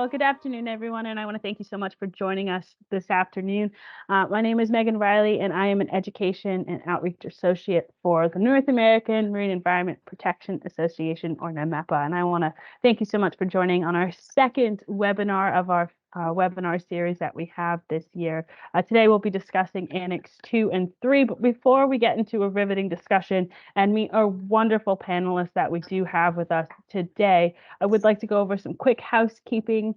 Well, good afternoon, everyone, and I want to thank you so much for joining us this afternoon. My name is Megan Riley, and I am an Education and Outreach Associate for the North American Marine Environment Protection Association, or NAMEPA, and I want to thank you so much for joining on our second webinar of our webinar series that we have this year. Today we'll be discussing Annex II and III, but before we get into a riveting discussion and meet our wonderful panelists that we do have with us today, I would like to go over some quick housekeeping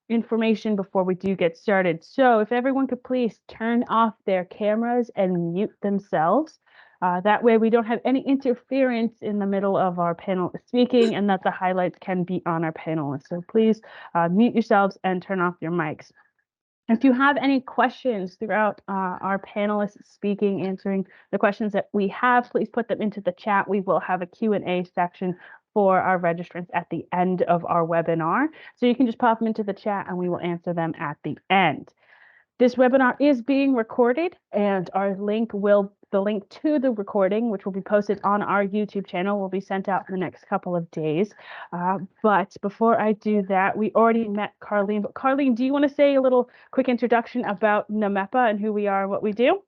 information before we do get started. So if everyone could please turn off their cameras and mute themselves. That way we don't have any interference in the middle of our panel speaking, and that the highlights can be on our panelists. So please mute yourselves and turn off your mics. If you have any questions throughout our panelists speaking, answering the questions that we have, please put them into the chat. We will have a Q&A section for our registrants at the end of our webinar. So you can just pop them into the chat and we will answer them at the end. This webinar is being recorded, and the link to the recording, which will be posted on our YouTube channel, will be sent out in the next couple of days. But before I do that, we already met Carlene. But Carlene, do you want to say a little quick introduction about NAMEPA and who we are and what we do?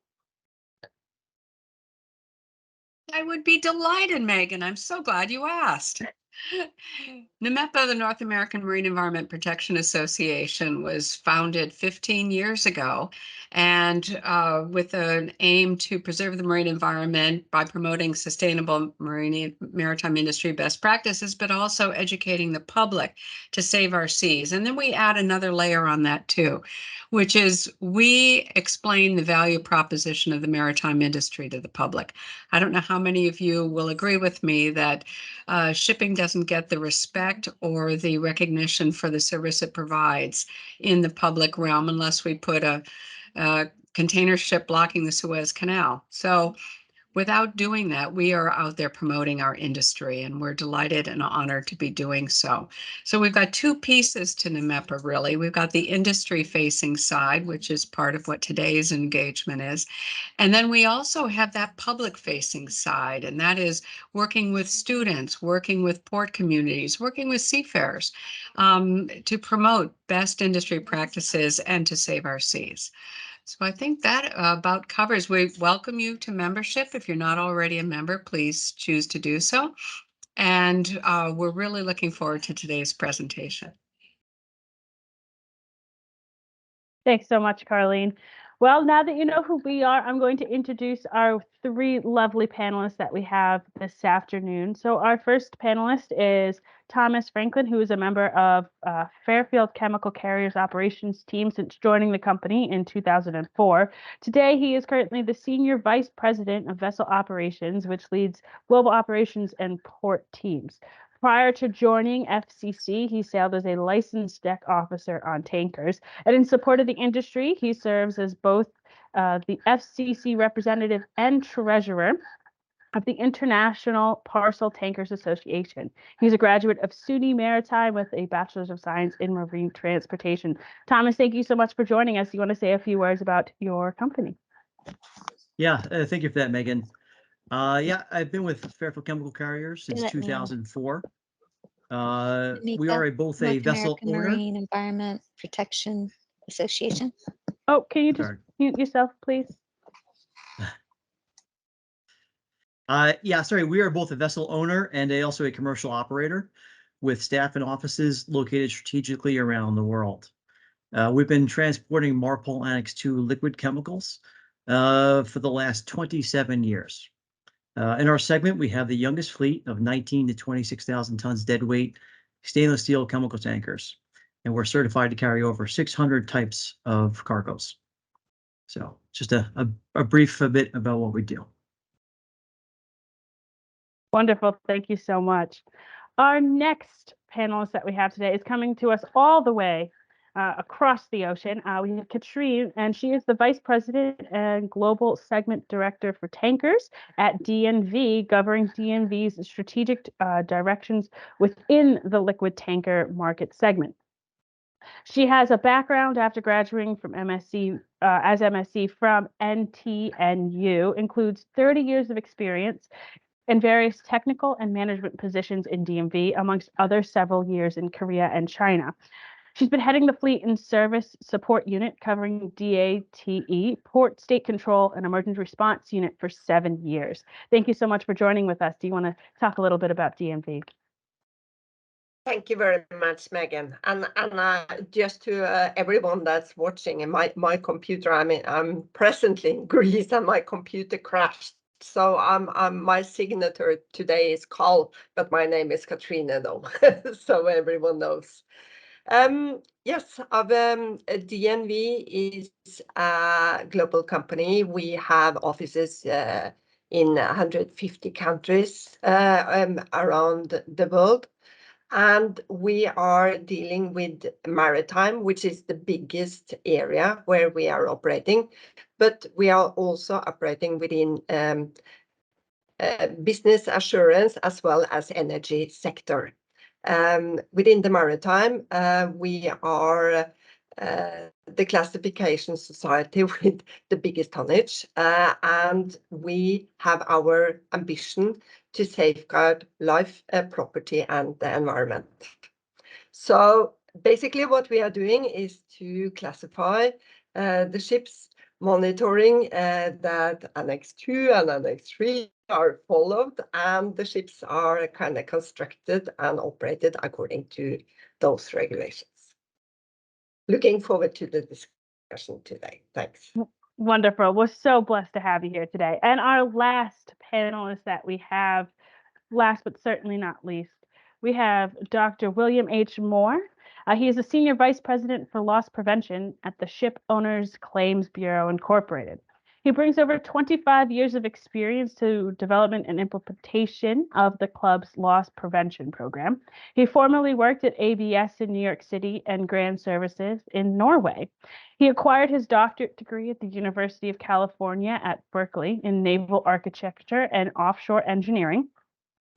I would be delighted, Megan. I'm so glad you asked. NAMEPA, the North American Marine Environment Protection Association, was founded 15 years ago, and with an aim to preserve the marine environment by promoting sustainable maritime industry best practices, but also educating the public to save our seas. And then we add another layer on that too, which is we explain the value proposition of the maritime industry to the public. I don't know how many of you will agree with me that shipping doesn't get the respect or the recognition for the service it provides in the public realm unless we put a container ship blocking the Suez Canal. So without doing that, we are out there promoting our industry, and we're delighted and honored to be doing so. So we've got two pieces to NAMEPA, really. We've got the industry-facing side, which is part of what today's engagement is. And then we also have that public-facing side, and that is working with students, working with port communities, working with seafarers to promote best industry practices and to save our seas. So I think that about covers. We welcome you to membership. If you're not already a member, please choose to do so. And we're really looking forward to today's presentation. Thanks so much, Carlene. Well, now that you know who we are, I'm going to introduce our three lovely panelists that we have this afternoon. So our first panelist is Thomas Franklin, who is a member of Fairfield Chemical Carriers Operations team since joining the company in 2004. Today, he is currently the Senior Vice President of Vessel Operations, which leads global operations and port teams. Prior to joining FCC, he sailed as a licensed deck officer on tankers. And in support of the industry, he serves as both the FCC representative and treasurer of the International Parcel Tankers Association. He's a graduate of SUNY Maritime with a Bachelor's of Science in Marine Transportation. Thomas, thank you so much for joining us. You want to say a few words about your company? Yeah, thank you for that, Megan. Yeah, I've been with Fairfield Chemical Carriers since 2004. We are both a vessel owner. Marine Environment Protection Association. Oh, can you just mute yourself, please? Yeah, sorry. We are both a vessel owner and also a commercial operator with staff and offices located strategically around the world. We've been transporting MARPOL Annex II liquid chemicals for the last 27 years. In our segment, we have the youngest fleet of 19 to 26,000 tons deadweight stainless steel chemical tankers, and we're certified to carry over 600 types of cargoes. So just a brief bit about what we do. Wonderful. Thank you so much. Our next panelist that we have today is coming to us all the way across the ocean. We have Catrine, and she is the Vice President and Global Segment Director for Tankers at DNV, governing DNV's strategic directions within the liquid tanker market segment. She has a background after graduating from MSc from NTNU, includes 30 years of experience in various technical and management positions in DMV, amongst other several years in Korea and China. She's been heading the Fleet and Service Support Unit, covering DATE, Port State Control, and Emergency Response Unit for 7 years. Thank you so much for joining with us. Do you want to talk a little bit about DMV? Thank you very much, Megan. And just to everyone that's watching, and my computer, I'm presently in Greece and my computer crashed. So my signature today is Carl, but my name is Catrine though, so everyone knows. Yes, DNV is a global company. We have offices in 150 countries around the world. And we are dealing with maritime, which is the biggest area where we are operating. But we are also operating within business assurance as well as energy sector. Within the maritime, we are the classification society with the biggest tonnage, and we have our ambition to safeguard life, property, and the environment. So basically what we are doing is to classify the ships, monitoring that Annex II and Annex III are followed, and the ships are kind of constructed and operated according to those regulations. Looking forward to the discussion today. Thanks. Wonderful. We're so blessed to have you here today. And our last panelist that we have, last but certainly not least, we have Dr. William H. Moore. He is a Senior Vice President for Loss Prevention at the Shipowners Claims Bureau, Incorporated. He brings over 25 years of experience to development and implementation of the club's loss prevention program. He formerly worked at ABS in New York City and Grand Services in Norway. He acquired his doctorate degree at the University of California at Berkeley in naval architecture and offshore engineering.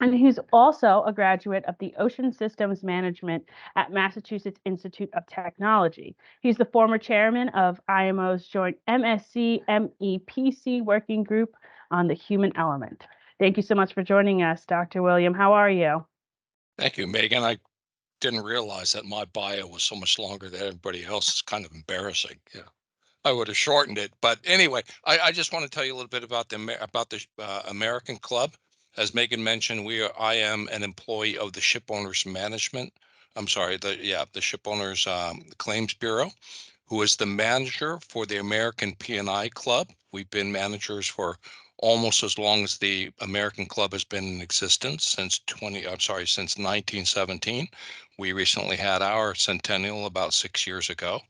And he's also a graduate of the Ocean Systems Management at Massachusetts Institute of Technology. He's the former chairman of IMO's joint MSC-MEPC working group on the human element. Thank you so much for joining us, Dr. William. How are you? Thank you, Megan. I didn't realize that my bio was so much longer than everybody else. It's kind of embarrassing. Yeah, I would have shortened it. But anyway, I just want to tell you a little bit about the American Club. As Megan mentioned, I am an employee of the Shipowners Management. I'm sorry, the Shipowners Claims Bureau, who is the manager for the American P&I Club. We've been managers for almost as long as the American Club has been in existence, since 1917. We recently had our centennial about 6 years ago.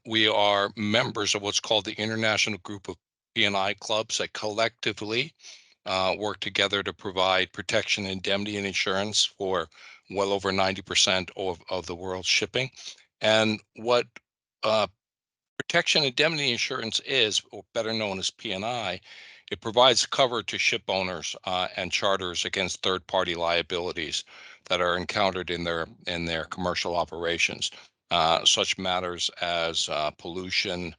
We are members of what's called the International Group of P&I Clubs that collectively work together to provide protection, indemnity, and insurance for well over 90% of the world's shipping. And what protection indemnity insurance is, or better known as P&I, it provides cover to ship owners and charters against third-party liabilities that are encountered in their commercial operations. Such matters as pollution,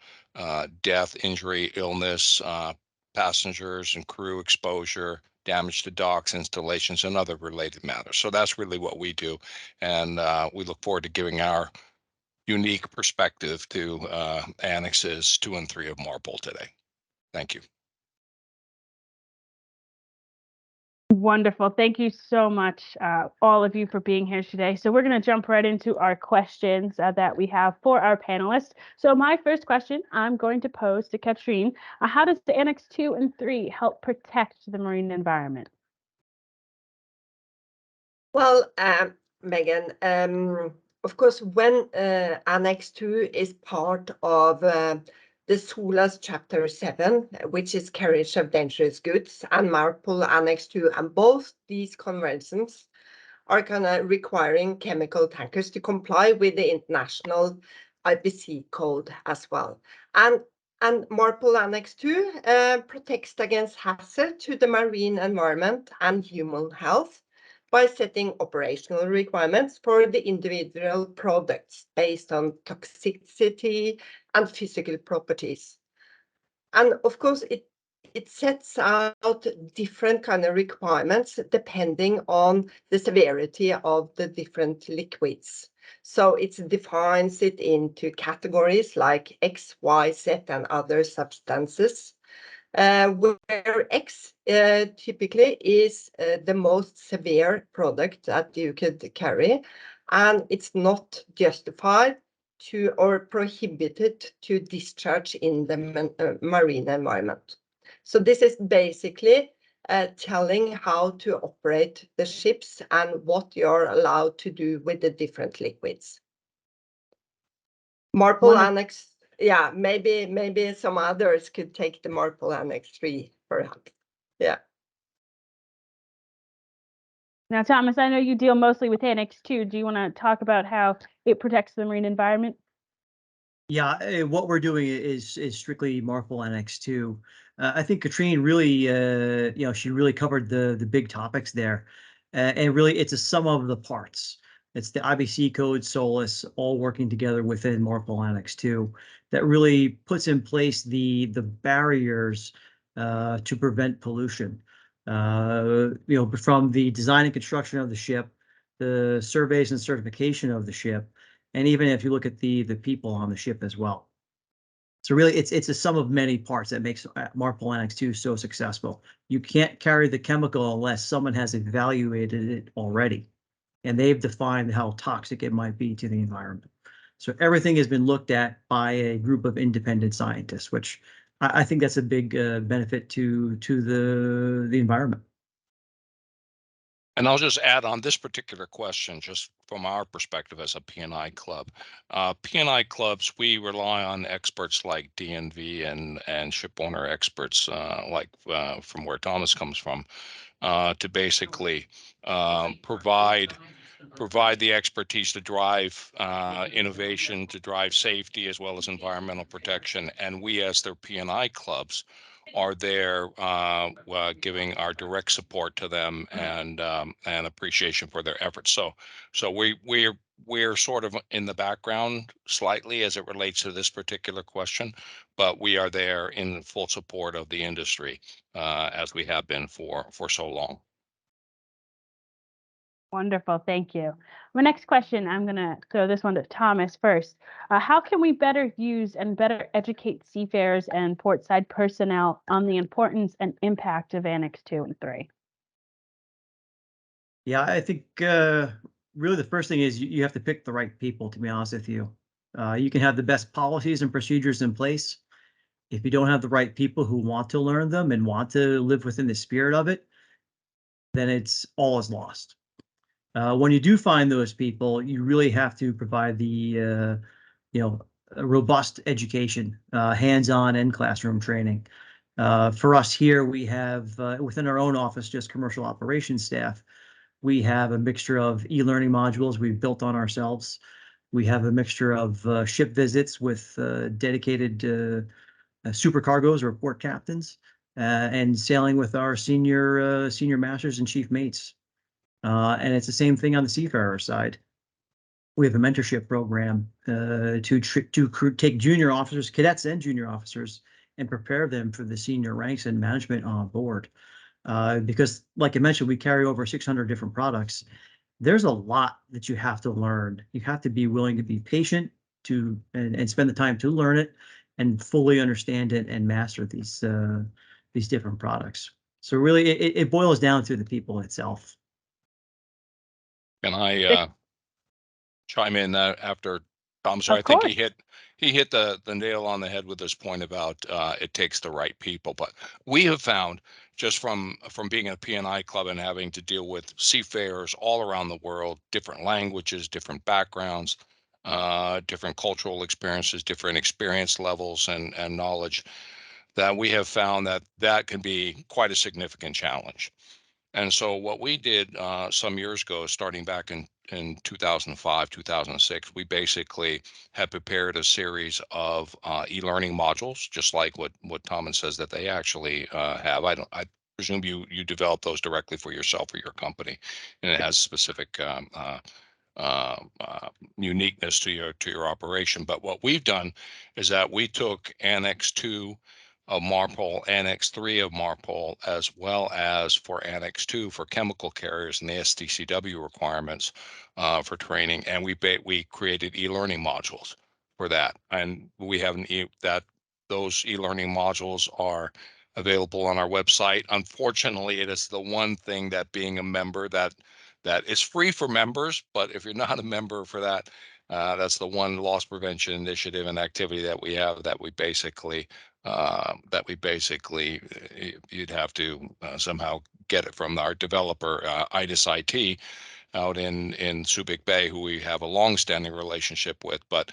death, injury, illness, passengers and crew exposure, damage to docks, installations, and other related matters. So that's really what we do, and we look forward to giving our unique perspective to Annexes II and III of MARPOL today. Thank you. Wonderful. Thank you so much, all of you, for being here today. So we're going to jump right into our questions that we have for our panelists. So my first question I'm going to pose to Catrine. How does the Annex II and III help protect the marine environment? Well, Megan, of course, when Annex II is part of the SOLAS Chapter 7, which is carriage of dangerous goods, and MARPOL Annex II, and both these conventions are kind of requiring chemical tankers to comply with the international IPC code as well. And MARPOL Annex II protects against hazard to the marine environment and human health by setting operational requirements for the individual products based on toxicity and physical properties. And of course, it sets out different kind of requirements depending on the severity of the different liquids. So it defines it into categories like X, Y, Z, and other substances, where X typically is the most severe product that you could carry, and it's not justified to or prohibited to discharge in the marine environment. So this is basically telling how to operate the ships and what you're allowed to do with the different liquids. MARPOL Annex, yeah, maybe some others could take the MARPOL Annex III, perhaps. Yeah. Now, Thomas, I know you deal mostly with Annex II. Do you want to talk about how it protects the marine environment? Yeah, what we're doing is strictly MARPOL Annex II. I think Catrine really, she really covered the big topics there, and really it's a sum of the parts. It's the IBC code, SOLAS, all working together within MARPOL Annex II that really puts in place the barriers to prevent pollution. From the design and construction of the ship, the surveys and certification of the ship, and even if you look at the people on the ship as well. So really, it's a sum of many parts that makes MARPOL Annex II so successful. You can't carry the chemical unless someone has evaluated it already, and they've defined how toxic it might be to the environment. So everything has been looked at by a group of independent scientists, which I think that's a big benefit to the environment. And I'll just add on this particular question, just from our perspective as a P&I club. P&I clubs, we rely on experts like DNV and ship owner experts, from where Thomas comes from, to basically provide the expertise to drive innovation, to drive safety, as well as environmental protection. And we, as their P&I clubs, are there giving our direct support to them and appreciation for their efforts. So we're sort of in the background slightly as it relates to this particular question, but we are there in full support of the industry as we have been for so long. Wonderful, thank you. My next question, I'm going to throw this one to Thomas first. How can we better use and better educate seafarers and portside personnel on the importance and impact of Annex II and III? Yeah, I think really the first thing is you have to pick the right people, to be honest with you. You can have the best policies and procedures in place. If you don't have the right people who want to learn them and want to live within the spirit of it, then all is lost. When you do find those people, you really have to provide the a robust education, hands-on and classroom training. For us here, we have within our own office, just commercial operations staff, we have a mixture of e-learning modules we've built on ourselves. We have a mixture of ship visits with dedicated supercargos or port captains, and sailing with our senior masters and chief mates. And it's the same thing on the seafarer side. We have a mentorship program to take junior officers, cadets and junior officers, and prepare them for the senior ranks and management on board. Because, like I mentioned, we carry over 600 different products. There's a lot that you have to learn. You have to be willing to be patient and spend the time to learn it and fully understand it and master these different products. So really, it boils down to the people itself. Can I chime in after Tom? So Of I think course. he hit the nail on the head with this point about it takes the right people. But we have found, just from being a P&I club and having to deal with seafarers all around the world, different languages, different backgrounds, different cultural experiences, different experience levels and knowledge, that we have found that can be quite a significant challenge. And so what we did some years ago, starting back in 2005, 2006, we basically had prepared a series of e-learning modules, just like what Thomas says that they actually have. I presume you developed those directly for yourself or your company, and it has specific uniqueness to your operation. But what we've done is that we took Annex II MARPOL, Annex III of MARPOL, as well as for Annex II for chemical carriers and the STCW requirements for training. And we created e-learning modules for that. And we have those e-learning modules are available on our website. Unfortunately, it is the one thing that being a member that is free for members, but if you're not a member for that, that's the one loss prevention initiative and activity that we have that we basically you'd have to somehow get it from our developer, IDIS IT, out in Subic Bay, who we have a long-standing relationship with. But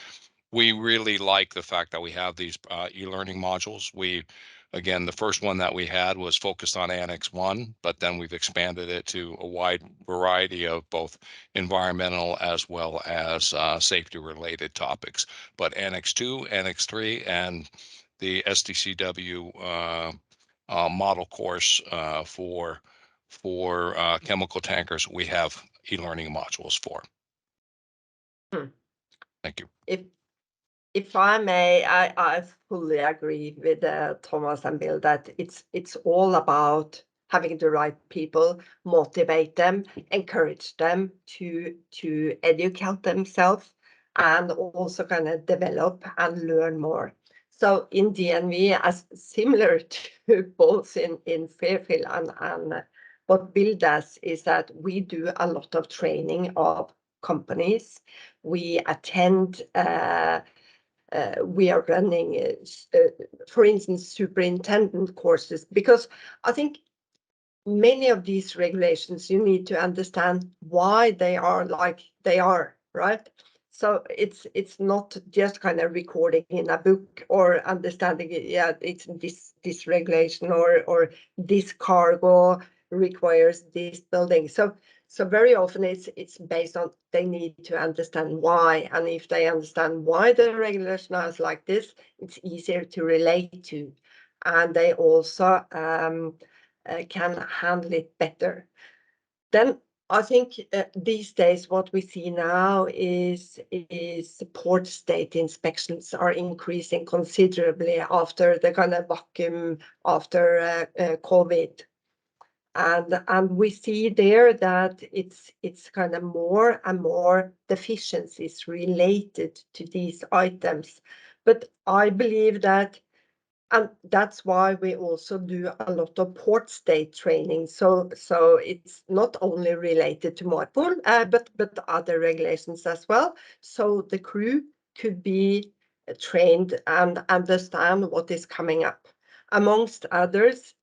we really like the fact that we have these e-learning modules. Again, the first one that we had was focused on Annex I, but then we've expanded it to a wide variety of both environmental as well as safety-related topics. But Annex II, Annex III, and the STCW model course for chemical tankers, we have e-learning modules for. Thank you. If I may, I fully agree with Thomas and Bill that it's all about having the right people, motivate them, encourage them to educate themselves, and also kind of develop and learn more. So in DNV, as similar to both in Fairfield and what Bill does, is that we do a lot of training of companies. We attend we are running, for instance, superintendent courses, because I think many of these regulations, you need to understand why they are like they are, right? So it's not just kind of recording in a book or understanding it, yeah, it's this regulation or this cargo requires this building. So very often it's based on they need to understand why, and if they understand why the regulation is like this, it's easier to relate to, and they also can handle it better. Then I think these days what we see now is port state inspections are increasing considerably after the kind of vacuum after COVID. And we see there that it's kind of more and more deficiencies related to these items. But I believe that, and that's why we also do a lot of port state training. So it's not only related to MARPOL, but other regulations as well. So the crew could be trained and understand what is coming up. Amongst others,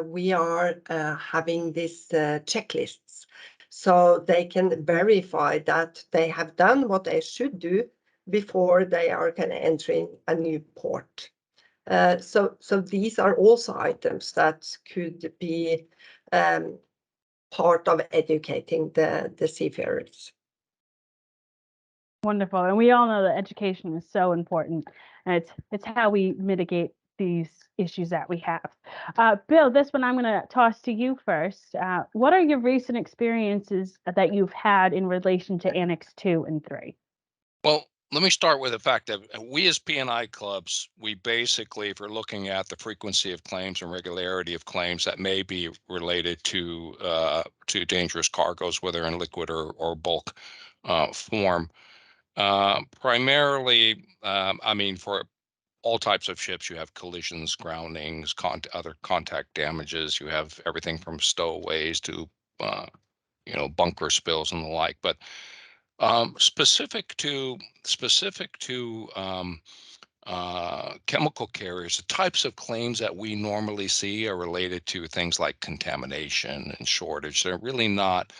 we are having these checklists, so they can verify that they have done what they should do before they are kind of entering a new port. So these are also items that could be part of educating the seafarers. Wonderful. And we all know that education is so important. And it's how we mitigate these issues that we have. Bill, this one I'm going to toss to you first. What are your recent experiences that you've had in relation to Annex II and III? Well, let me start with the fact that we as P&I clubs, we basically, if we're looking at the frequency of claims and regularity of claims that may be related to dangerous cargoes, whether in liquid or bulk form, primarily, I mean, for all types of ships, you have collisions, groundings, other contact damages. You have everything from stowaways to bunker spills and the like. But specific to chemical carriers, the types of claims that we normally see are related to things like contamination and shortage. They're really not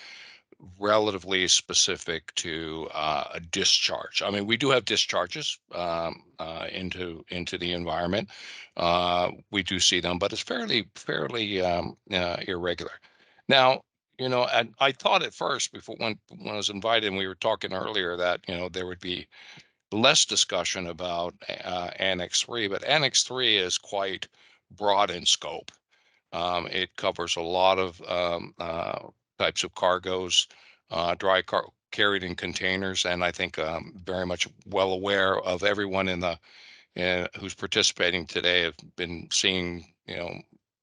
relatively specific to a discharge. I mean, we do have discharges into the environment. We do see them, but it's fairly irregular. Now, and I thought at first, before when I was invited, and we were talking earlier, that there would be less discussion about Annex III, but Annex III is quite broad in scope. It covers a lot of types of cargoes, carried in containers, and I think very much well aware of everyone in who's participating today have been seeing,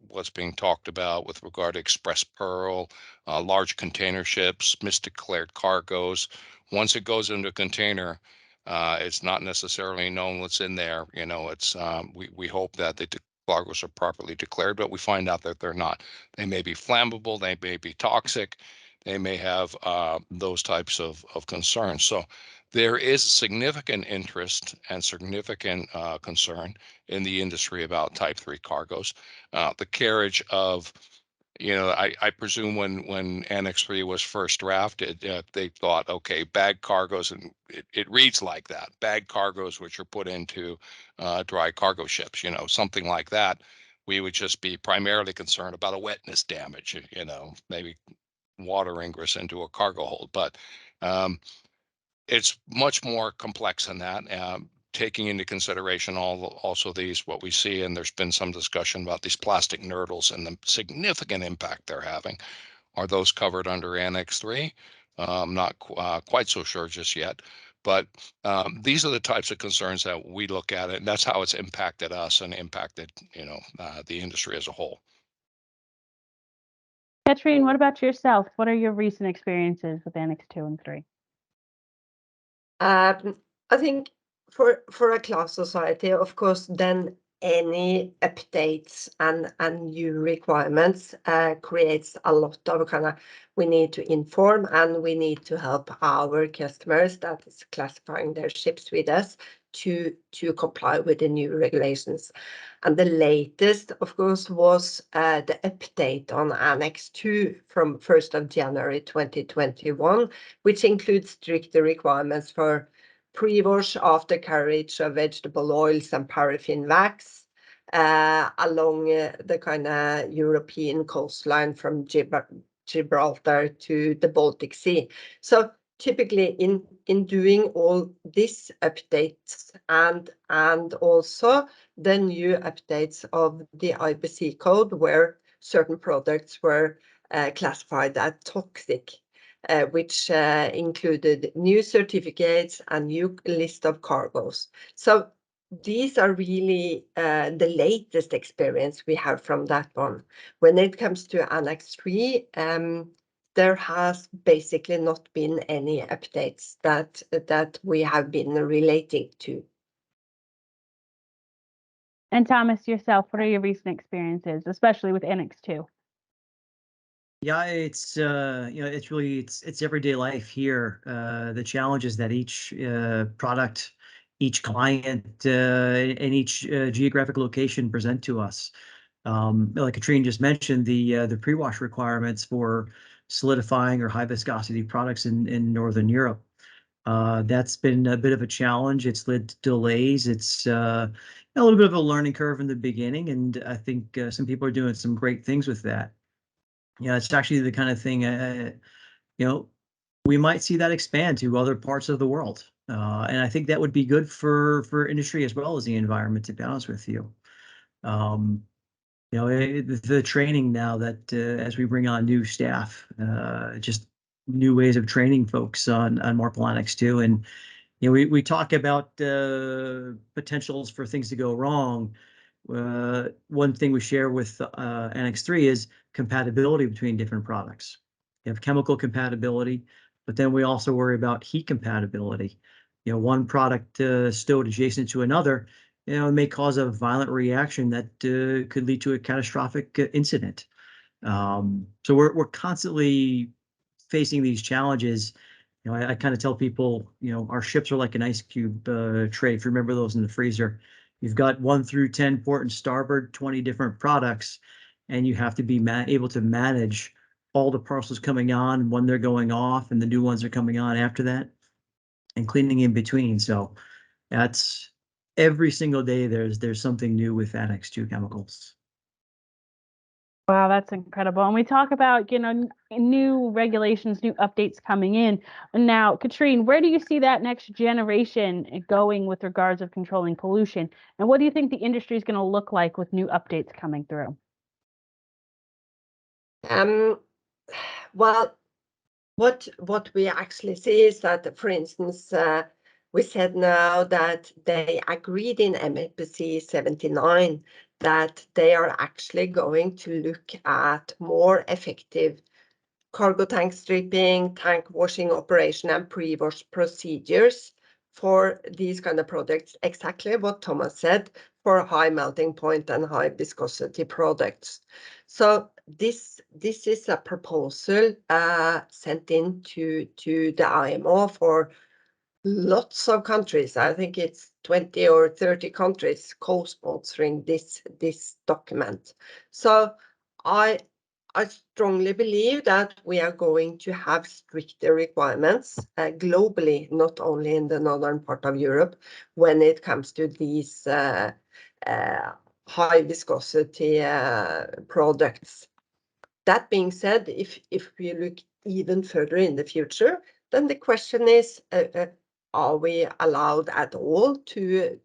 what's being talked about with regard to express pearl, large container ships, misdeclared cargoes. Once it goes into a container, it's not necessarily known what's in there. It's we hope that the cargoes are properly declared, but we find out that they're not. They may be flammable, they may be toxic, they may have those types of concerns. So there is significant interest and significant concern in the industry about Type 3 cargoes. The carriage of, I presume when Annex III was first drafted, they thought, okay, bag cargoes, and it reads like that, bag cargoes which are put into dry cargo ships, something like that. We would just be primarily concerned about a wetness damage, maybe water ingress into a cargo hold. But it's much more complex than that, taking into consideration also what we see, and there's been some discussion about these plastic nurdles and the significant impact they're having. Are those covered under Annex III? I'm not quite so sure just yet, but these are the types of concerns that we look at, and that's how it's impacted us and impacted the industry as a whole. Catrine, what about yourself? What are your recent experiences with Annex II and III? I think for a class society, of course, then any updates and new requirements creates a lot of we need to inform and we need to help our customers that is classifying their ships with us to comply with the new regulations. And the latest, of course, was the update on Annex II from 1st of January 2021, which includes stricter requirements for pre-wash after carriage of vegetable oils and paraffin wax along the European coastline from Gibraltar to the Baltic Sea. So typically in doing all these updates and also the new updates of the IBC code where certain products were classified as toxic, which included new certificates and new list of cargoes. So these are really the latest experience we have from that one. When it comes to Annex III, there has basically not been any updates that we have been relating to. And Thomas, yourself, what are your recent experiences, especially with Annex II? Yeah, it's it's really it's everyday life here. The challenges that each product, each client, and each geographic location present to us. Like Catrine just mentioned, the pre-wash requirements for solidifying or high viscosity products in Northern Europe. That's been a bit of a challenge. It's led to delays. It's a little bit of a learning curve in the beginning, and I think some people are doing some great things with that. It's actually the kind of thing, we might see that expand to other parts of the world. And I think that would be good for industry as well as the environment, to be honest with you. The training now that as we bring on new staff, just new ways of training folks on MARPOL Annex II. And, we talk about potentials for things to go wrong. One thing we share with Annex III is compatibility between different products. You have chemical compatibility, but then we also worry about heat compatibility. One product stowed adjacent to another, it may cause a violent reaction that could lead to a catastrophic incident. So we're constantly facing these challenges. I kind of tell people, our ships are like an ice cube tray. If you remember those in the freezer, you've got 1 through 10 port and starboard, 20 different products, and you have to be able to manage all the parcels coming on when they're going off and the new ones are coming on after that, and cleaning in between. So that's every single day there's something new with Annex II chemicals. Wow, that's incredible. And we talk about, new regulations, new updates coming in. And now, Catrine, where do you see that next generation going with regards of controlling pollution? And what do you think the industry is going to look like with new updates coming through? Well, what we actually see is that, for instance, we said now that they agreed in MAPC 79 that they are actually going to look at more effective cargo tank stripping, tank washing operation, and pre-wash procedures for these kind of products. Exactly what Thomas said, for high melting point and high viscosity products. So this is a proposal sent in to the IMO for lots of countries. I think it's 20 or 30 countries co-sponsoring this document. So I strongly believe that we are going to have stricter requirements globally, not only in the northern part of Europe, when it comes to these high viscosity products. That being said, if we look even further in the future, then the question is, are we allowed at all to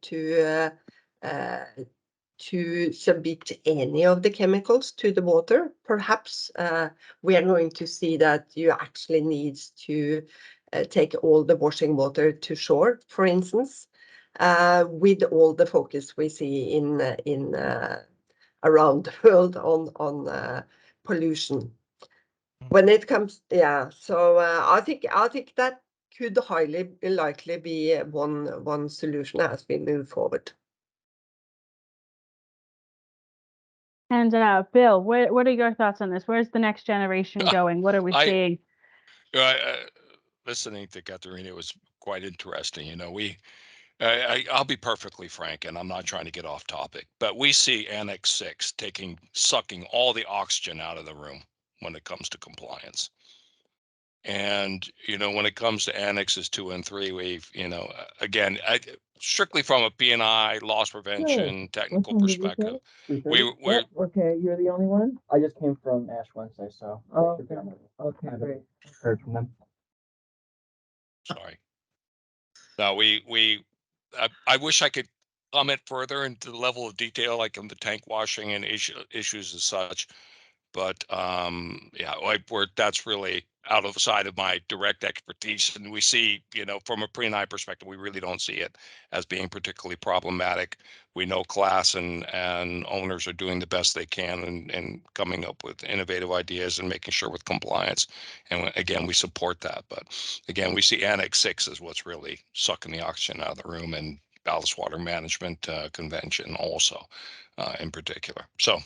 submit any of the chemicals to the water? Perhaps we are going to see that you actually need to take all the washing water to shore, for instance, with all the focus we see in around the world on pollution. When it comes, so I think that could highly likely be one solution as we move forward. And Bill, what are your thoughts on this? Where's the next generation going? What are we seeing? Listening to Catrine, it was quite interesting. You know, I'll be perfectly frank, and I'm not trying to get off topic, but we see Annex VI sucking all the oxygen out of the room when it comes to compliance. And, you know, when it comes to Annexes II and III, we've, you know, again, strictly from a P&I, loss prevention, technical perspective, we're Okay, you're the only one? I just came from Ash Wednesday, so. Oh, okay, great. Heard from them. sorry. No, I wish I could comment further into the level of detail, like on the tank washing and issues as such. But yeah, that's really out of the side of my direct expertise. And we see, you know, from a P&I perspective, we really don't see it as being particularly problematic. We know class and owners are doing the best they can and coming up with innovative ideas and making sure with compliance. And again, we support that. But again, we see Annex VI as what's really sucking the oxygen out of the room, and ballast water management convention also in particular. So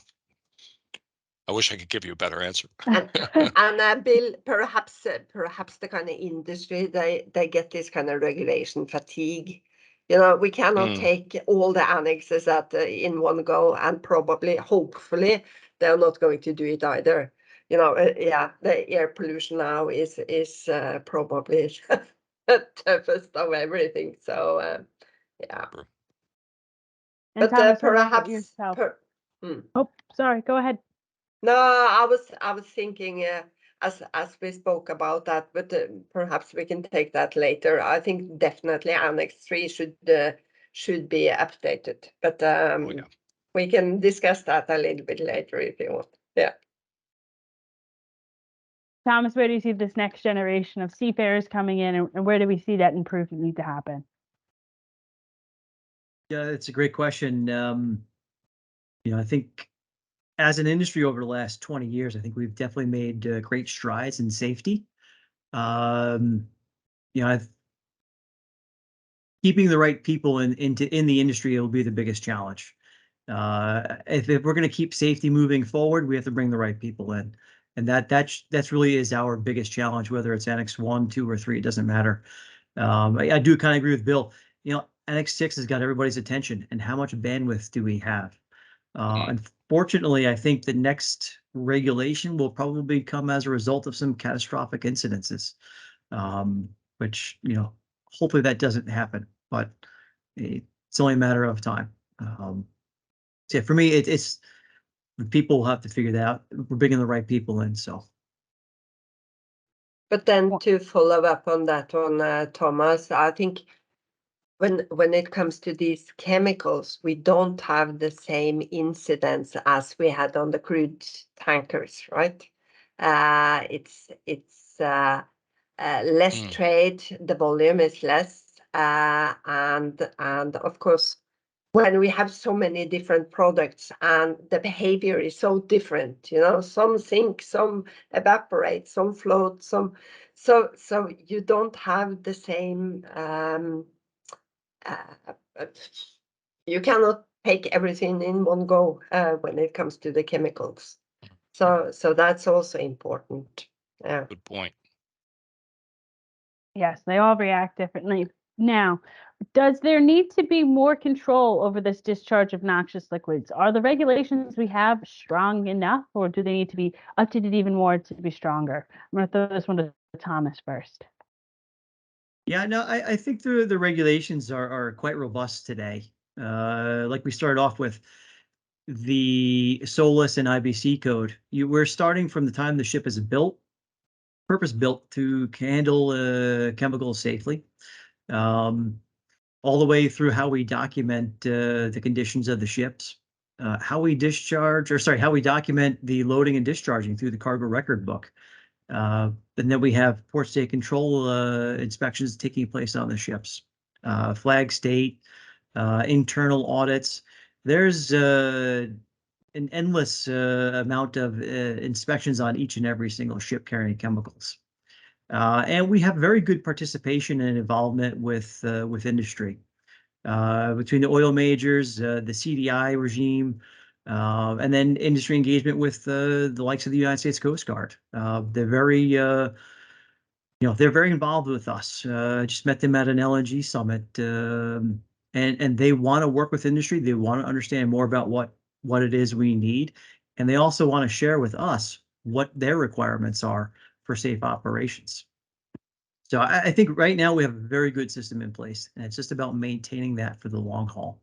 I wish I could give you a better answer. And Bill, perhaps the kind of industry, they get this kind of regulation fatigue. You know, we cannot take all the annexes in one go, and probably, hopefully, they're not going to do it either. You know, the air pollution now is probably the toughest of everything. So yeah. And But Thomas, perhaps yourself. Oh, sorry. Go ahead. No, I was thinking as we spoke about that, but perhaps we can take that later. I think definitely Annex III should be updated, but we can discuss that a little bit later if you want. Yeah. Thomas, where do you see this next generation of seafarers coming in, and where do we see that improvement need to happen? Yeah, it's a great question. You know, I think as an industry over the last 20 years, I think we've definitely made great strides in safety. You know, keeping the right people in the industry will be the biggest challenge. If we're going to keep safety moving forward, we have to bring the right people in, and that's really is our biggest challenge. Whether it's Annex I, II, or III, it doesn't matter. I do kind of agree with Bill. You know, Annex VI has got everybody's attention, and how much bandwidth do we have? Unfortunately, I think the next regulation will probably come as a result of some catastrophic incidences, which, you know, hopefully that doesn't happen, but it's only a matter of time. So yeah, for me, it's people will have to figure that out. We're bringing the right people in, so. But then to follow up on that one, Thomas, I think when it comes to these chemicals, we don't have the same incidents as we had on the crude tankers, right? It's less trade, the volume is less, And of course, when we have so many different products and the behavior is so different, you know, some sink, some evaporate, some float, so you don't have the same you cannot take everything in one go when it comes to the chemicals. So that's also important. Yeah. Good point. Yes, they all react differently. Now, does there need to be more control over this discharge of noxious liquids? Are the regulations we have strong enough, or do they need to be updated even more to be stronger? I'm going to throw this one to Thomas first. Yeah, no, I think the regulations are quite robust today. Like we started off with the SOLAS and IBC code. We're starting from the time the ship is built, purpose-built to handle chemicals safely, all the way through how we document the conditions of the ships, how we document the loading and discharging through the cargo record book. And then we have port state control inspections taking place on the ships, flag state, internal audits. There's an endless amount of inspections on each and every single ship carrying chemicals. And we have very good participation and involvement with industry. Between the oil majors, the CDI regime, and then industry engagement with the likes of the United States Coast Guard. They're very, they're very involved with us. I just met them at an LNG summit, and they want to work with industry. They want to understand more about what it is we need, and they also want to share with us what their requirements are for safe operations. So I think right now we have a very good system in place, and it's just about maintaining that for the long haul.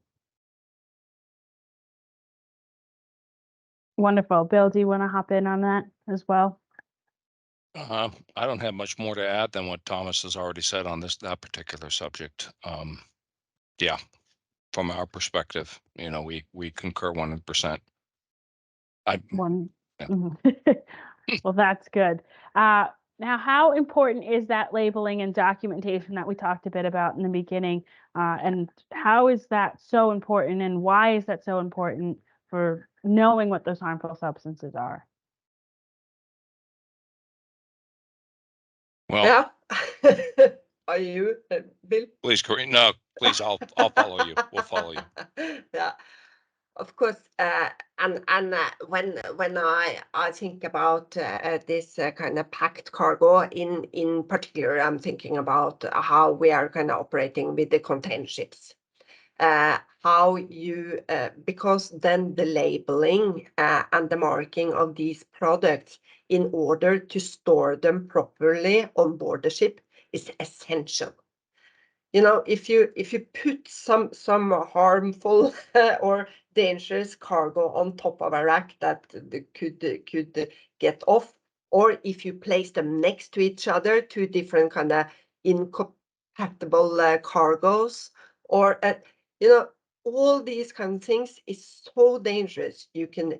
Wonderful. Bill, do you want to hop in on that as well? I don't have much more to add than what Thomas has already said on that particular subject. Yeah, from our perspective, we concur 100%. One. Yeah. Well, that's good. Now, how important is that labeling and documentation that we talked a bit about in the beginning? And how is that so important, and why is that so important for knowing what those harmful substances are? Well, yeah. Are you, Bill? please, Corinne. No, please, I'll follow you. We'll follow you. Yeah. Of course, and when I think about this kind of packed cargo, in particular, I'm thinking about how we are kind of operating with the container ships. How you because then the labeling and the marking of these products in order to store them properly on board the ship is essential. You know, if you put some harmful or dangerous cargo on top of a rack that could get off, or if you place them next to each other, two different kind of incompatible cargoes, or all these kind of things is so dangerous. You can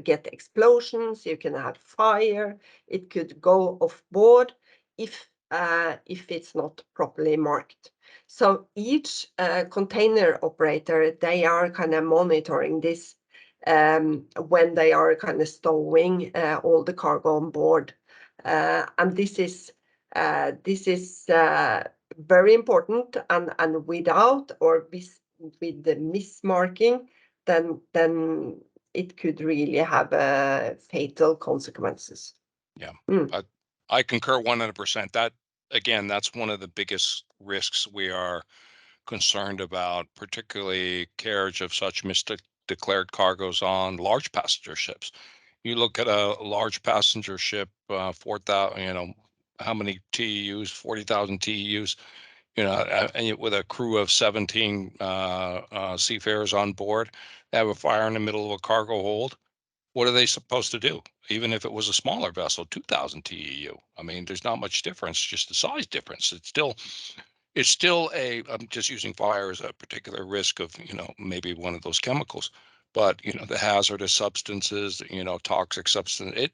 get explosions, you can have fire, it could go off board if it's not properly marked. So each container operator, they are kind of monitoring this when they are kind of stowing all the cargo on board. And this is very important, and without or with the mismarking, then it could really have fatal consequences. Yeah, I concur 100%. That, again, that's one of the biggest risks we are concerned about, particularly carriage of such misdeclared cargoes on large passenger ships. You look at a large passenger ship, 4,000, how many TEUs? 40,000 TEUs. And with a crew of 17 seafarers on board, they have a fire in the middle of a cargo hold. What are they supposed to do? Even if it was a smaller vessel, 2,000 TEU. I mean, there's not much difference, just the size difference. It's still I'm just using fire as a particular risk of, maybe one of those chemicals, but, the hazardous substances, toxic substance,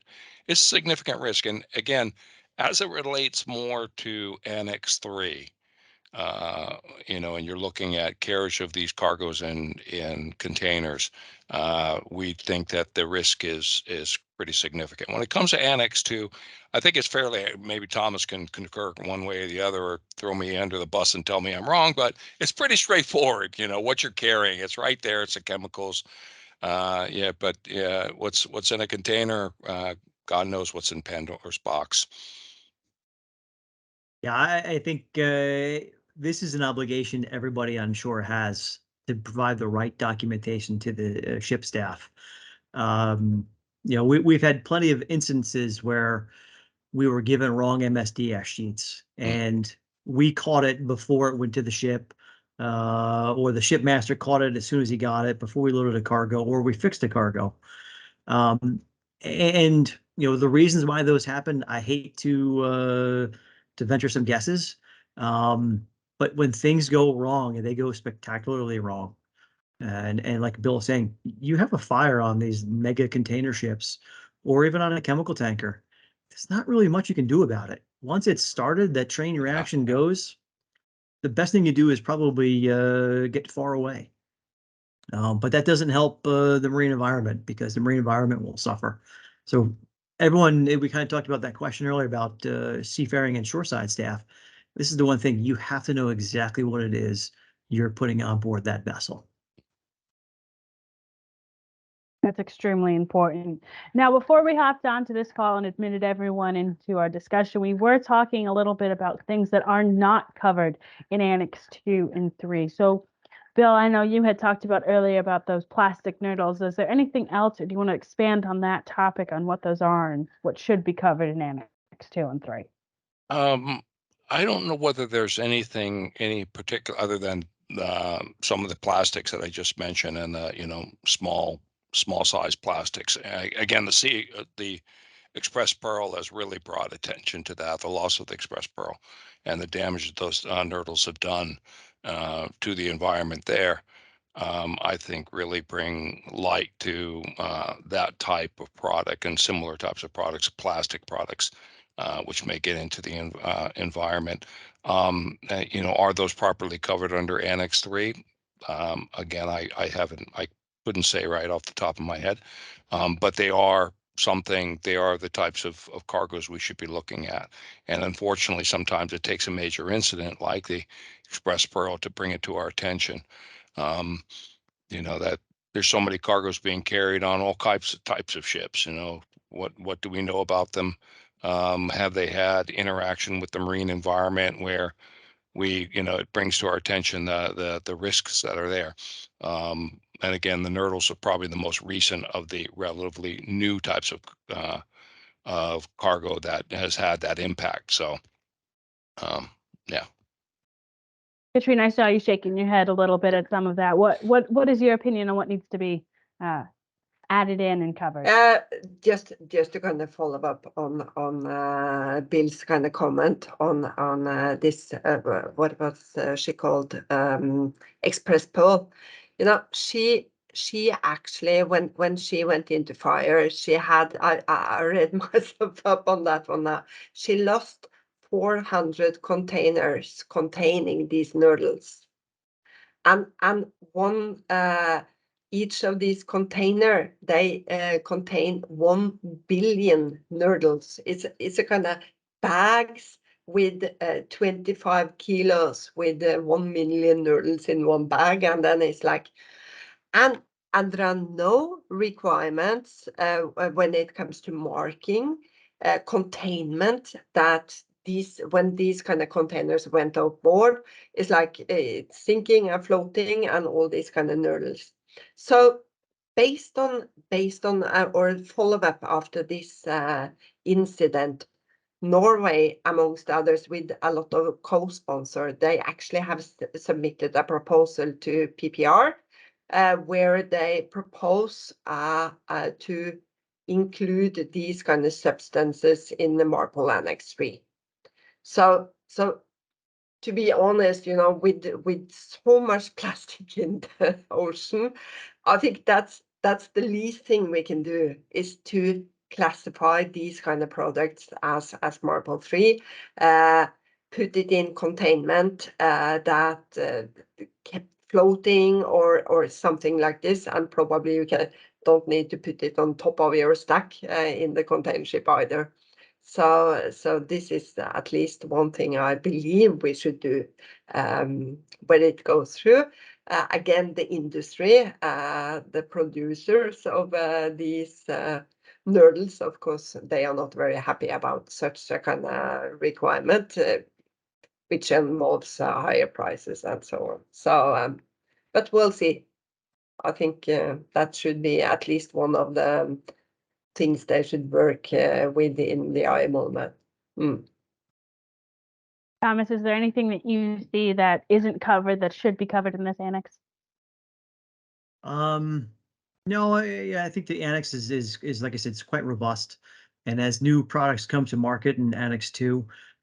it's significant risk. And again, as it relates more to Annex III, you know, and you're looking at carriage of these cargoes in containers, we think that the risk is pretty significant. When it comes to Annex II, I think it's fairly, maybe Thomas can concur one way or the other, or throw me under the bus and tell me I'm wrong, but it's pretty straightforward. You know, what you're carrying, it's right there. It's the chemicals. Yeah, but yeah, what's in a container, God knows what's in Pandora's box. Yeah, I think this is an obligation everybody on shore has to provide the right documentation to the ship staff. You know, we've had plenty of instances where we were given wrong MSDS sheets and we caught it before it went to the ship, or the shipmaster caught it as soon as he got it before we loaded a cargo, or we fixed a cargo. And you know, the reasons why those happen, I hate to venture some guesses. But when things go wrong and they go spectacularly wrong, and like Bill was saying, you have a fire on these mega container ships or even on a chemical tanker, there's not really much you can do about it. Once it's started, that train reaction goes, the best thing you do is probably get far away. But that doesn't help the marine environment, because the marine environment will suffer. So everyone, we kind of talked about that question earlier about seafaring and shoreside staff. This is the one thing, you have to know exactly what it is you're putting on board that vessel. That's extremely important. Now, before we hopped onto this call and admitted everyone into our discussion, we were talking a little bit about things that are not covered in Annex II and III. So, Bill, I know you had talked about earlier about those plastic nurdles. Is there anything else, or do you want to expand on that topic, on what those are and what should be covered in Annex II and III? I don't know whether there's anything, any particular, other than some of the plastics that I just mentioned, and you know, small size plastics. Again, the Express Pearl has really brought attention to that, the loss of the Express Pearl and the damage that those nurdles have done to the environment there. I think really bring light to that type of product and similar types of products, plastic products, which may get into the environment. You know, are those properly covered under Annex III? Again, I couldn't say right off the top of my head, but they are the types of cargoes we should be looking at. And unfortunately, sometimes it takes a major incident like the Express Pearl to bring it to our attention. You know, that there's so many cargoes being carried on all types of ships. You know, what do we know about them? Have they had interaction with the marine environment where you know, it brings to our attention the risks that are there? And again, the nurdles are probably the most recent of the relatively new types of cargo that has had that impact. So, yeah. Catrine, I saw you shaking your head a little bit at some of that. What is your opinion on what needs to be added in and covered? Just to kind of follow up on Bill's kind of comment on this, what was she called, Express Pearl. You know, she actually, when she went into fire, she had, I read myself up on that one now. She lost 400 containers containing these nurdles, and one each of these container, they contain 1 billion nurdles. It's a kind of bags with 25 kilos with 1 million nurdles in one bag, and then it's like, and there are no requirements when it comes to marking, containment, that when these kind of containers went outboard, it's like it's sinking and floating and all these kind of nurdles. So based on or follow-up after this incident, Norway, amongst others, with a lot of co-sponsor, they actually have submitted a proposal to PPR, where they propose to include these kind of substances in the MARPOL Annex III. So to be honest, you know, with so much plastic in the ocean, I think that's the least thing we can do, is to classify these kind of products as MARPOL 3. put it in containment that kept floating or something like this, and probably you don't need to put it on top of your stack in the container ship either. So this is at least one thing I believe we should do when it goes through. Again, the industry, the producers of these nurdles, of course, they are not very happy about such a kind of requirement, which involves higher prices and so on. So, but we'll see. I think that should be at least one of the things they should work within the IMO. Thomas, is there anything that you see that isn't covered that should be covered in this annex? No, I think the annex is like I said, it's quite robust. And as new products come to market in Annex II,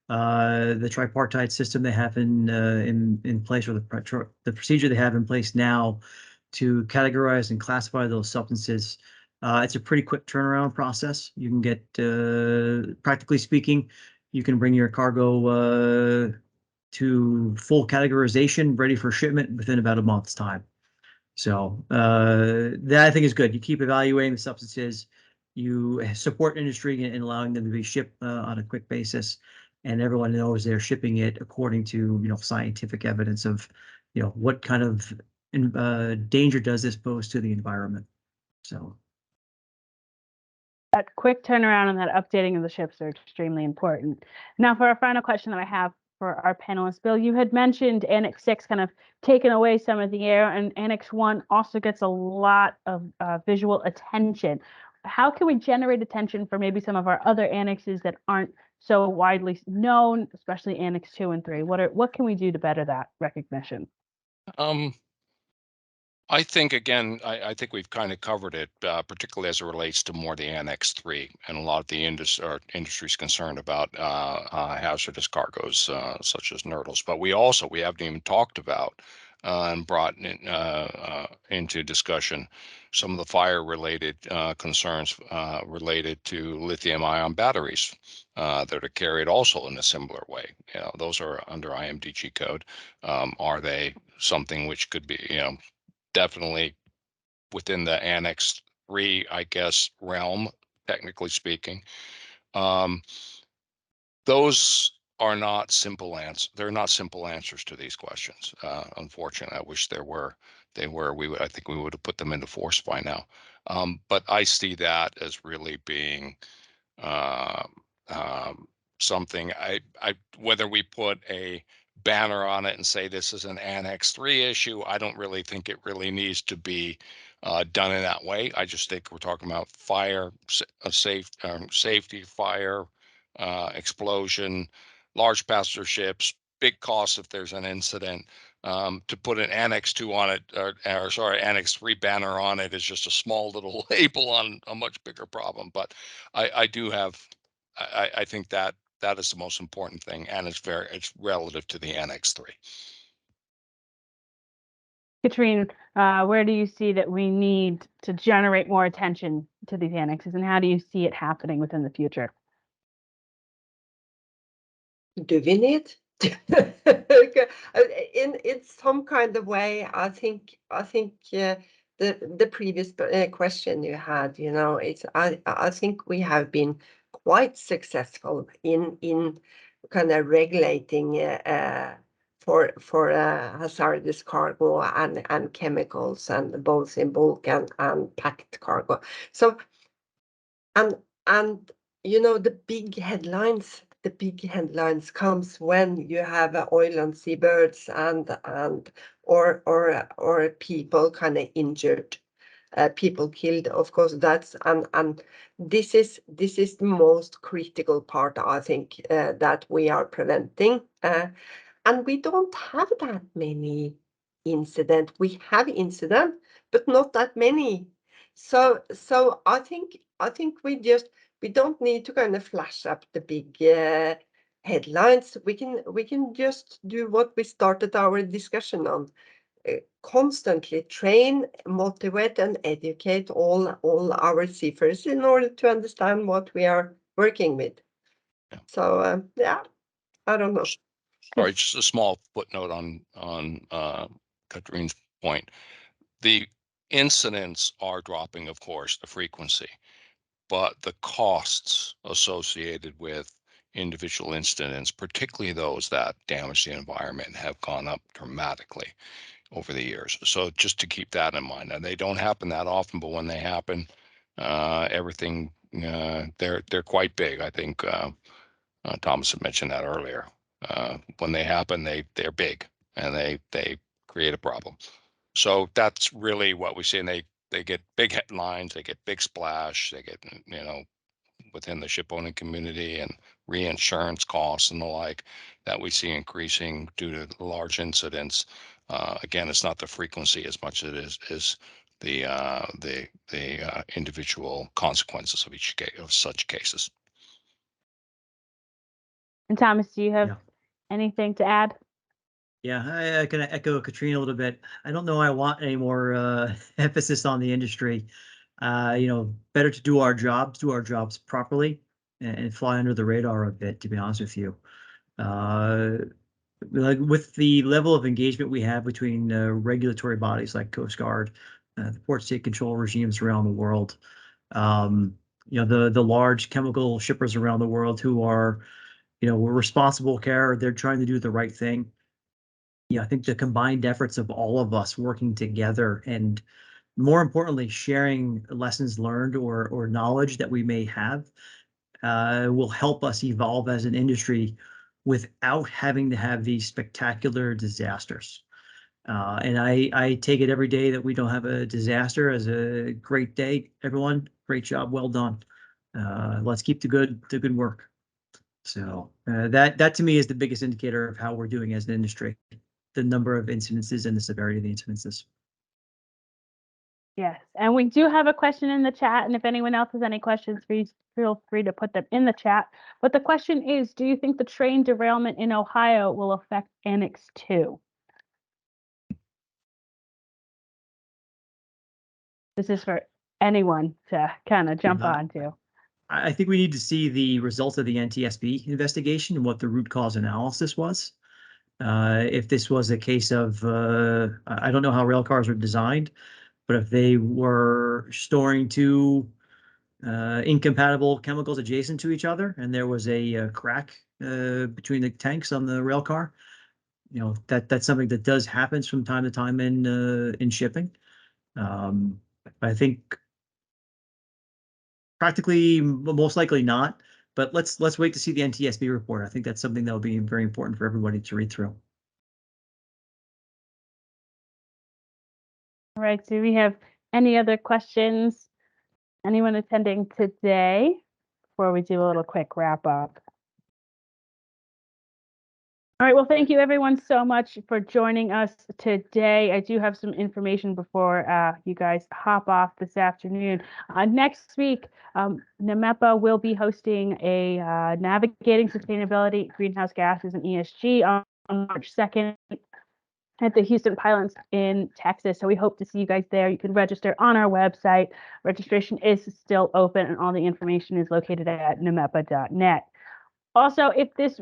the tripartite system they have in place, or the procedure they have in place now to categorize and classify those substances, it's a pretty quick turnaround process. You can get, practically speaking, you can bring your cargo to full categorization, ready for shipment within about a month's time. So that I think is good. You keep evaluating the substances, you support industry in allowing them to be shipped on a quick basis, and everyone knows they're shipping it according to scientific evidence of what kind of danger does this pose to the environment. So that quick turnaround and that updating of the ships are extremely important. Now, for our final question that I have for our panelists, Bill, you had mentioned Annex 6 kind of taking away some of the air, and Annex 1 also gets a lot of visual attention. How can we generate attention for maybe some of our other annexes that aren't so widely known, especially Annex 2 and 3? What can we do to better that recognition? I think, again, I think we've kind of covered it, particularly as it relates to more the Annex III, and a lot of the industry's concerned about hazardous cargoes such as nurdles. But we haven't even talked about and brought into discussion some of the fire-related concerns related to lithium-ion batteries that are carried also in a similar way. Those are under IMDG code. Are they something which could be, definitely within the Annex III, I guess, realm, technically speaking? Those are not simple answers. They're not simple answers to these questions. Unfortunately, I wish there were. They were. I think we would have put them into force by now. But I see that as really being something. Whether we put a banner on it and say this is an Annex III issue, I don't really think it really needs to be done in that way. I just think we're talking about fire, safety, fire, explosion, large passenger ships, big costs if there's an incident. To put an Annex II on it, or sorry, Annex III banner on it is just a small little label on a much bigger problem. But I think that is the most important thing, and it's relative to the Annex III. Catrine, where do you see that we need to generate more attention to these annexes, and how do you see it happening within the future? Do we need? In some kind of way, I think the previous question you had, it's I think we have been quite successful in kind of regulating for hazardous cargo and chemicals, and both in bulk and packed cargo. So and the big headlines comes when you have oil and seabirds or people kind of injured, people killed. Of course, that's and this is the most critical part, I think, that we are preventing. And we don't have that many incidents. We have incidents, but not that many. So I think we don't need to kind of flash up the big headlines. We can just do what we started our discussion on. Constantly train, motivate, and educate all our seafarers in order to understand what we are working with. So yeah, I don't know. Sorry, just a small footnote on Catrine's point. The incidents are dropping, of course, the frequency, but the costs associated with individual incidents, particularly those that damage the environment, have gone up dramatically over the years. So just to keep that in mind, and they don't happen that often, but when they happen, everything they're quite big. I think Thomas had mentioned that earlier. When they happen, they're big and they create a problem. So that's really what we see. And they get big headlines, they get big splash, they get, within the ship owning community, and reinsurance costs and the like that we see increasing due to large incidents. Again, it's not the frequency as much as it is the individual consequences of each case, of such cases. And Thomas, do you have Yeah. anything to add? Yeah, I can echo Catrine a little bit. I don't know I want any more emphasis on the industry. Better to do our jobs properly, and fly under the radar a bit, to be honest with you. Like with the level of engagement we have between regulatory bodies like Coast Guard, the port state control regimes around the world, the large chemical shippers around the world who are, we're responsible care, they're trying to do the right thing. I think the combined efforts of all of us working together, and more importantly, sharing lessons learned or knowledge that we may have, will help us evolve as an industry without having to have these spectacular disasters. And I take it every day that we don't have a disaster as a great day. Everyone, great job, well done. Let's keep the good work. So that to me is the biggest indicator of how we're doing as an industry, the number of incidences and the severity of the incidences. Yes, and we do have a question in the chat, and if anyone else has any questions, please feel free to put them in the chat. But the question is, do you think the train derailment in Ohio will affect Annex II? This is for anyone to kind of jump onto. I think we need to see the results of the NTSB investigation and what the root cause analysis was. If this was a case of, I don't know how rail cars are designed, but if they were storing two incompatible chemicals adjacent to each other, and there was a crack between the tanks on the rail car, that's something that does happen from time to time in shipping. I think practically, most likely not. But let's wait to see the NTSB report. I think that's something that will be very important for everybody to read through. All right, do we have any other questions? Anyone attending today before we do a little quick wrap up? All right, well, thank you everyone so much for joining us today. I do have some information before you guys hop off this afternoon. Next week, NAMEPA will be hosting a Navigating Sustainability, Greenhouse Gases, and ESG on March 2nd. At the Houston Pylons in Texas. So we hope to see you guys there. You can register on our website. Registration is still open, and all the information is located at namepa.net. Also, if this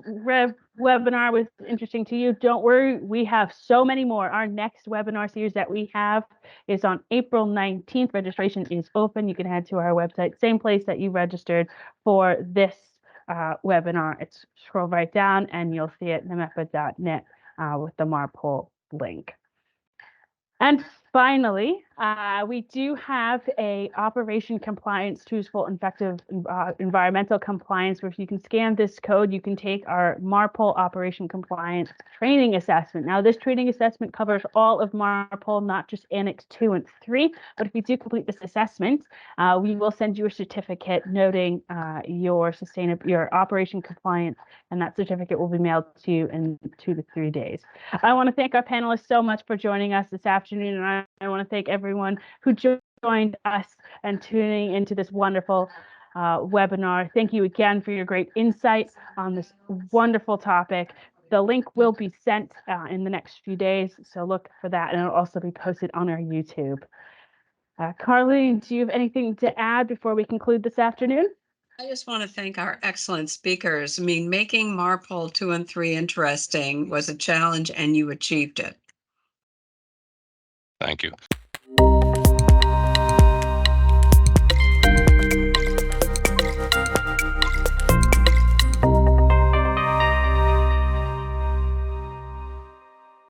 webinar was interesting to you, don't worry. We have so many more. Our next webinar series that we have is on April 19th. Registration is open. You can head to our website, same place that you registered for this webinar. It's scroll right down, and you'll see it, namepa.net with the MARPOL link. And finally, we do have a Operation Compliance Tools for Effective Environmental Compliance, where if you can scan this code, you can take our MARPOL Operation Compliance Training Assessment. Now, this training assessment covers all of MARPOL, not just Annex II and III, but if you do complete this assessment, we will send you a certificate noting your operation compliance, and that certificate will be mailed to you in 2 to 3 days. I want to thank our panelists so much for joining us this afternoon, and I want to thank everyone who joined us and tuning into this wonderful webinar. Thank you again for your great insight on this wonderful topic. The link will be sent in the next few days, so look for that, and it'll also be posted on our YouTube. Carly, do you have anything to add before we conclude this afternoon? I just want to thank our excellent speakers. I mean, making MARPOL 2 and 3 interesting was a challenge and you achieved it. Thank you.